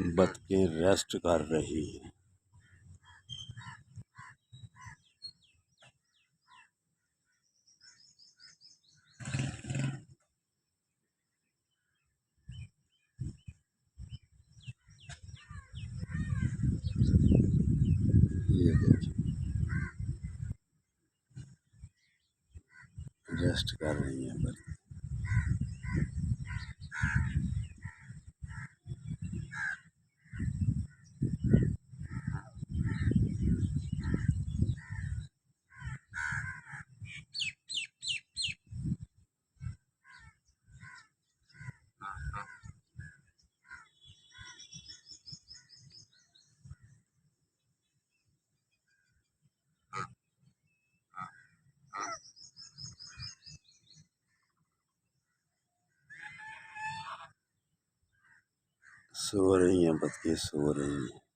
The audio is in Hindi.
बतखें रेस्ट कर रही हैं। ये देखिए रेस्ट कर रही हैं बतखें। सो रही हैं बतखें, सो रही हैं।